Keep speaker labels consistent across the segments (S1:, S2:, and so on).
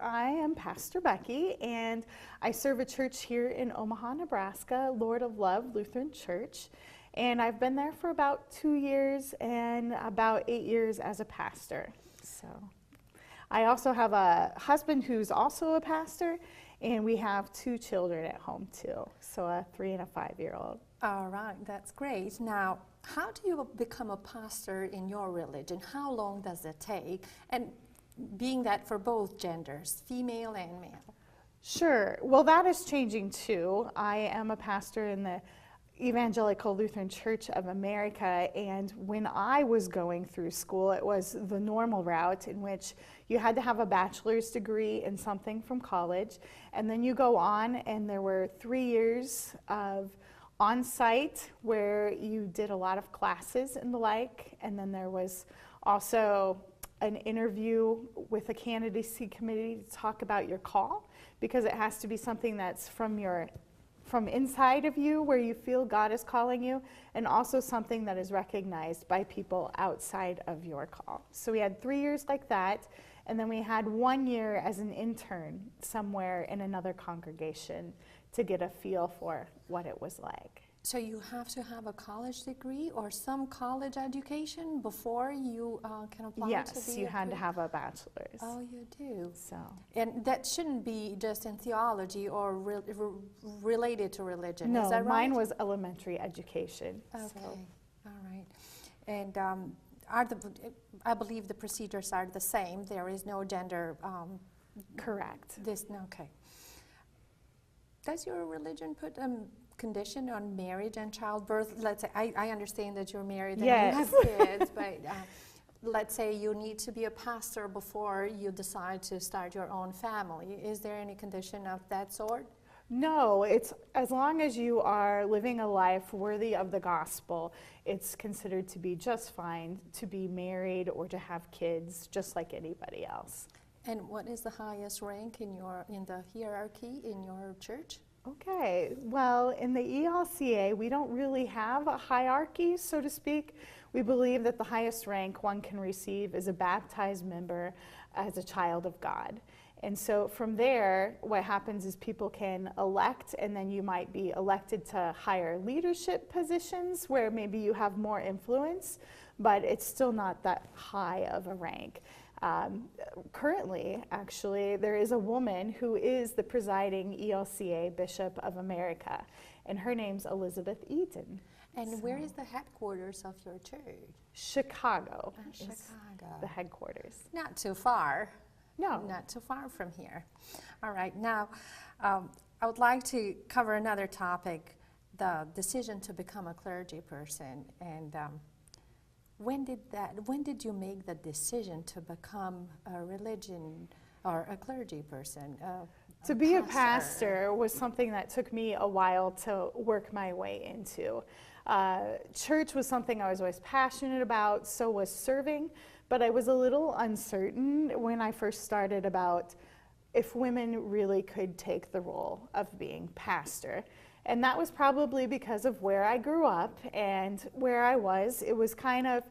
S1: I am Pastor Becky, and I serve a church here in Omaha, Nebraska, Lord of Love Lutheran Church. And I've been there for about 2 years and about 8 years as a pastor. So I also have a husband who's also a pastor, and we have 2 children at home too, so a 3 and a 5-year-old.
S2: All right, that's great. Now, how do you become a pastor in your religion? How long does it take? And being that for both genders, female and male.
S1: Sure. Well, that is changing too. I am a pastor in the Evangelical Lutheran Church of America, and when I was going through school, it was the normal route in which you had to have a bachelor's degree in something from college, and then you go on, and there were 3 years of on-site where you did a lot of classes and the like, and then there was also an interview with a candidacy committee to talk about your call, because it has to be something that's from inside of you, where you feel God is calling you, and also something that is recognized by people outside of your call. So we had 3 years like that, and then we had 1 year as an intern somewhere in another congregation to get a feel for what it was like.
S2: So you have to have a college degree or some college education before you can apply to be
S1: Yes, you had to have a bachelor's.
S2: Oh, you do.
S1: So.
S2: And that shouldn't be just in theology or related to religion.
S1: No,
S2: is that right?
S1: mine was elementary education.
S2: Okay,
S1: So.
S2: all right. And I believe the procedures are the same. There is no gender.
S1: Correct.
S2: Okay. Does your religion put condition on marriage and childbirth? Let's say, I understand that you're married and
S1: Yes.
S2: you have kids, but let's say you need to be a pastor before you decide to start your own family. Is there any condition of that sort?
S1: No, it's as long as you are living a life worthy of the gospel, it's considered to be just fine to be married or to have kids, just like anybody else.
S2: And what is the highest rank in the hierarchy in your church?
S1: Okay, well, in the ELCA, we don't really have a hierarchy, so to speak. We believe that the highest rank one can receive is a baptized member as a child of God. And so from there, what happens is people can elect, and then you might be elected to higher leadership positions where maybe you have more influence, but it's still not that high of a rank. Currently, actually, there is a woman who is the presiding ELCA Bishop of America, and her name's Elizabeth Eaton.
S2: And where is the headquarters of your church?
S1: Chicago is
S2: Chicago.
S1: the headquarters.
S2: Not too far.
S1: No.
S2: Not too far from here. All right. Now, I would like to cover another topic, the decision to become a clergy person. And when did you make the decision to become a religion or a clergy person?
S1: To be a pastor was something that took me a while to work my way into. Church was something I was always passionate about, so was serving, but I was a little uncertain when I first started about if women really could take the role of being pastor. And that was probably because of where I grew up and where I was. It was kind of,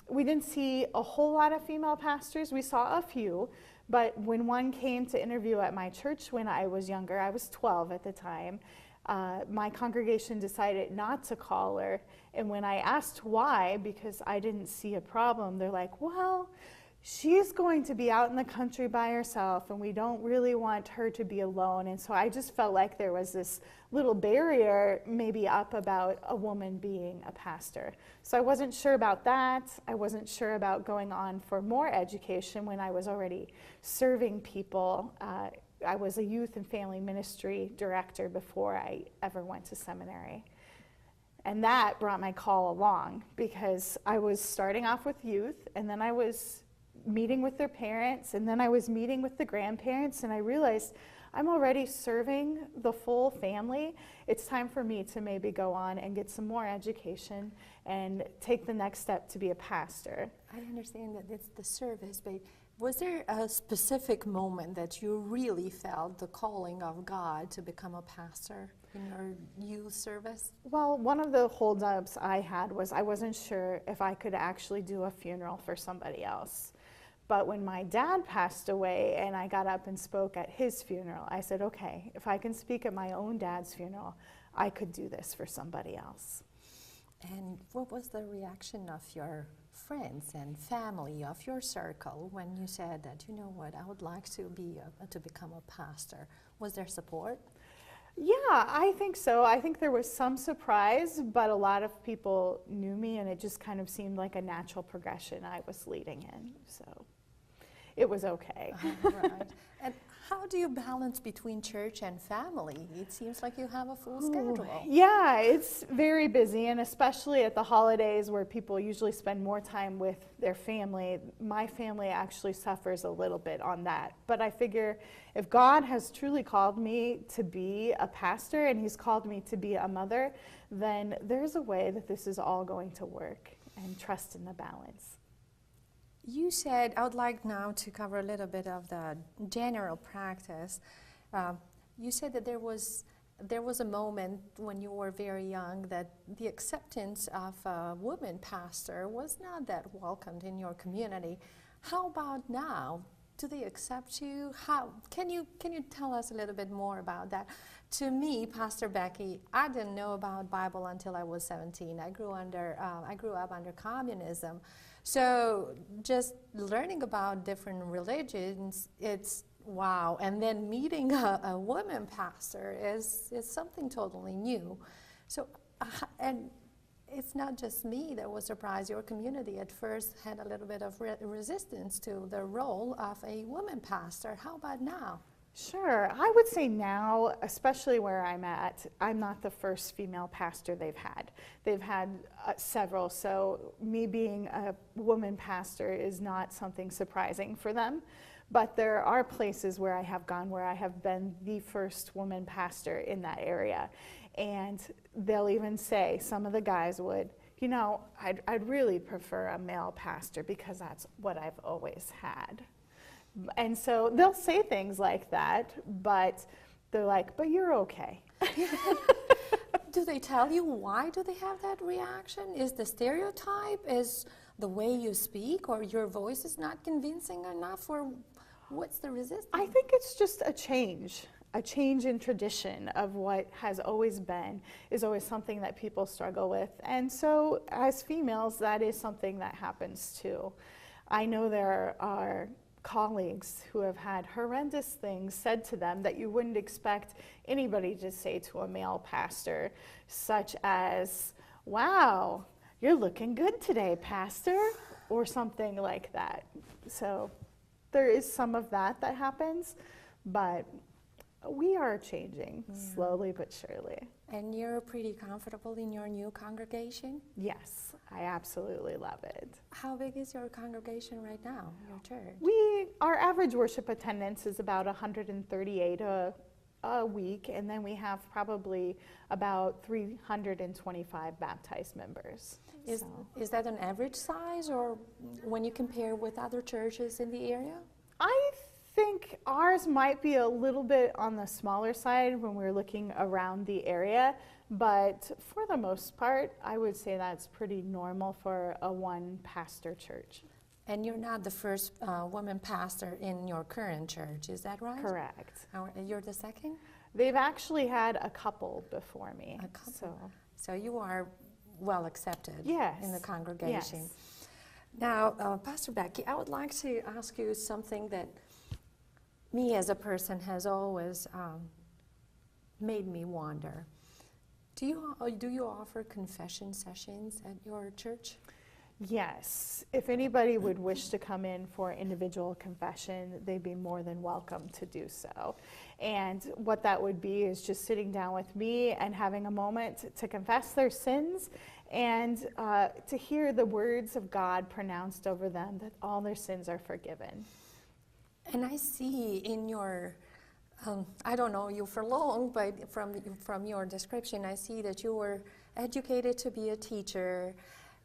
S1: we didn't see a whole lot of female pastors. We saw a few, but when one came to interview at my church when I was younger, I was 12 at the time, my congregation decided not to call her. And when I asked why, because I didn't see a problem, they're like, well, she's going to be out in the country by herself, and we don't really want her to be alone. And so I just felt like there was this little barrier maybe up about a woman being a pastor. So I wasn't sure about that. I wasn't sure about going on for more education when I was already serving people. I was a youth and family ministry director before I ever went to seminary. And that brought my call along, because I was starting off with youth, and then I was meeting with their parents, and then I was meeting with the grandparents, and I realized I'm already serving the full family. It's time for me to maybe go on and get some more education and take the next step to be a pastor.
S2: I understand that it's the service, but was there a specific moment that you really felt the calling of God to become a pastor in your youth service?
S1: Well, one of the holdups I had was I wasn't sure if I could actually do a funeral for somebody else. But when my dad passed away and I got up and spoke at his funeral, I said, okay, if I can speak at my own dad's funeral, I could do this for somebody else.
S2: And what was the reaction of your friends and family, of your circle, when you said that, you know what, I would like to become a pastor? Was there support?
S1: Yeah, I think so. I think there was some surprise, but a lot of people knew me, and it just kind of seemed like a natural progression I was leading in. So it was okay.
S2: Right. And how do you balance between church and family? It seems like you have a full schedule.
S1: Yeah, it's very busy, and especially at the holidays where people usually spend more time with their family. My family actually suffers a little bit on that. But I figure if God has truly called me to be a pastor and he's called me to be a mother, then there's a way that this is all going to work, and trust in the balance.
S2: You said, I would like now to cover a little bit of the general practice. You said that there was a moment when you were very young that the acceptance of a woman pastor was not that welcomed in your community. How about now? Do they accept you? How can you tell us a little bit more about that? To me, Pastor Becky, I didn't know about Bible until I was 17. I grew up under communism. So just learning about different religions, it's wow. And then meeting a woman pastor is something totally new. So, and it's not just me that was surprised. Your community at first had a little bit of resistance to the role of a woman pastor. How about now?
S1: Sure. I would say now, especially where I'm at, I'm not the first female pastor they've had. They've had several, so me being a woman pastor is not something surprising for them. But there are places where I have gone where I have been the first woman pastor in that area. And they'll even say, some of the guys would, you know, I'd really prefer a male pastor because that's what I've always had. And so they'll say things like that, but they're like, but you're okay.
S2: Do they tell you why do they have that reaction? Is the stereotype? Is the way you speak or your voice is not convincing enough? Or what's the resistance?
S1: I think it's just a change in tradition of what has always been, is always something that people struggle with. And so as females, that is something that happens too. I know there are colleagues who have had horrendous things said to them that you wouldn't expect anybody to say to a male pastor, such as, wow, you're looking good today, pastor, or something like that. So there is some of that happens, but we are changing slowly but surely.
S2: And you're pretty comfortable in your new congregation?
S1: Yes, I absolutely love it.
S2: How big is your congregation right now, your church?
S1: Our average worship attendance is about 138 a week, and then we have probably about 325 baptized members.
S2: Is that an average size, or when you compare with other churches in the area?
S1: I think ours might be a little bit on the smaller side when we're looking around the area, but for the most part, I would say that's pretty normal for a one-pastor church.
S2: And you're not the first woman pastor in your current church, is that right?
S1: Correct.
S2: You're the second?
S1: They've actually had a couple before me.
S2: A couple. So you are well accepted in the congregation.
S1: Yes.
S2: Now, Pastor Becky, I would like to ask you something that me as a person has always made me wonder. Do you offer confession sessions at your church?
S1: Yes. If anybody would wish to come in for individual confession, they'd be more than welcome to do so. And what that would be is just sitting down with me and having a moment to confess their sins and to hear the words of God pronounced over them that all their sins are forgiven.
S2: And I see in your, I don't know you for long, but from your description, I see that you were educated to be a teacher,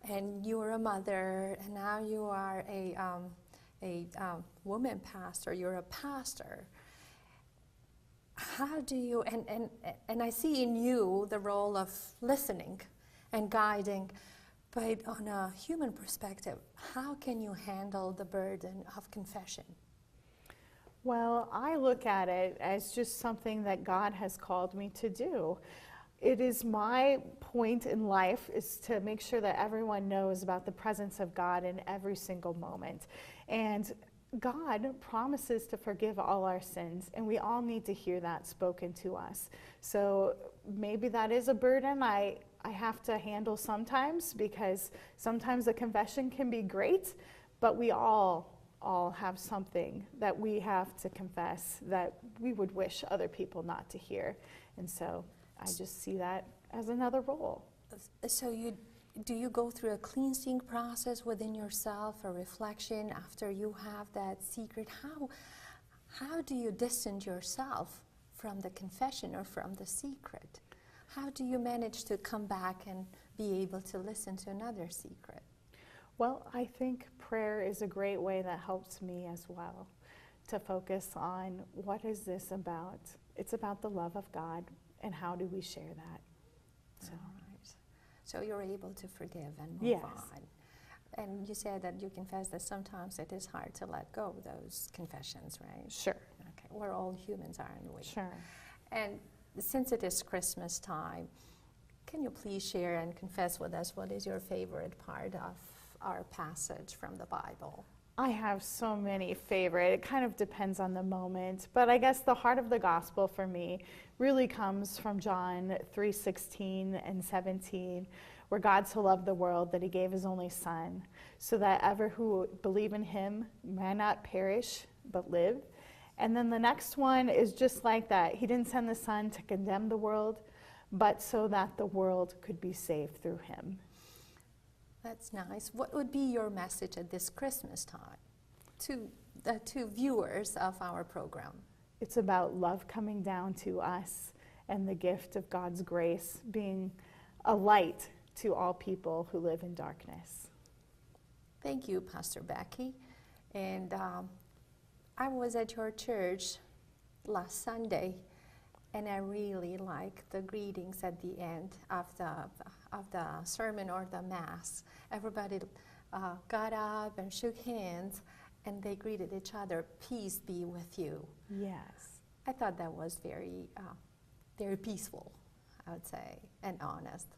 S2: and you were a mother, and now you are a woman pastor. You're a pastor. How do you? And I see in you the role of listening and guiding. But on a human perspective, how can you handle the burden of confession?
S1: Well, I look at it as just something that God has called me to do. It is my point in life is to make sure that everyone knows about the presence of God in every single moment. And God promises to forgive all our sins, and we all need to hear that spoken to us. So maybe that is a burden I have to handle sometimes, because sometimes a confession can be great, but we all have something that we have to confess that we would wish other people not to hear. And so I just see that as another role.
S2: So do you go through a cleansing process within yourself, a reflection after you have that secret? How do you distance yourself from the confession or from the secret? How do you manage to come back and be able to listen to another secret?
S1: Well, I think prayer is a great way that helps me as well, to focus on what is this about? It's about the love of God, and how do we share that? So,
S2: right. So you're able to forgive and move
S1: yes.
S2: on. And you said that you confess that sometimes it is hard to let go of those confessions, right?
S1: Sure.
S2: Okay, we're all humans, aren't we?
S1: Sure.
S2: And since it is Christmas time, can you please share and confess with us what is your favorite part of our passage from the Bible?
S1: I have so many favorite. It kind of depends on the moment, but I guess the heart of the gospel for me really comes from John 3:16 and 17, where God so loved the world that he gave his only son, so that ever who believe in him may not perish but live. And then the next one is just like that. He didn't send the son to condemn the world, but so that the world could be saved through him.
S2: That's nice. What would be your message at this Christmas time to viewers of our program?
S1: It's about love coming down to us and the gift of God's grace being a light to all people who live in darkness.
S2: Thank you, Pastor Becky. And I was at your church last Sunday, and I really like the greetings at the end of the sermon or the Mass. Everybody got up and shook hands, and they greeted each other, "Peace be with you."
S1: Yes.
S2: I thought that was very, very peaceful, I would say, and honest.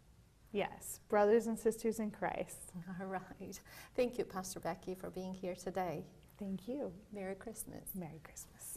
S1: Yes, brothers and sisters in Christ.
S2: All right. Thank you, Pastor Becky, for being here today.
S1: Thank you.
S2: Merry Christmas.
S1: Merry Christmas.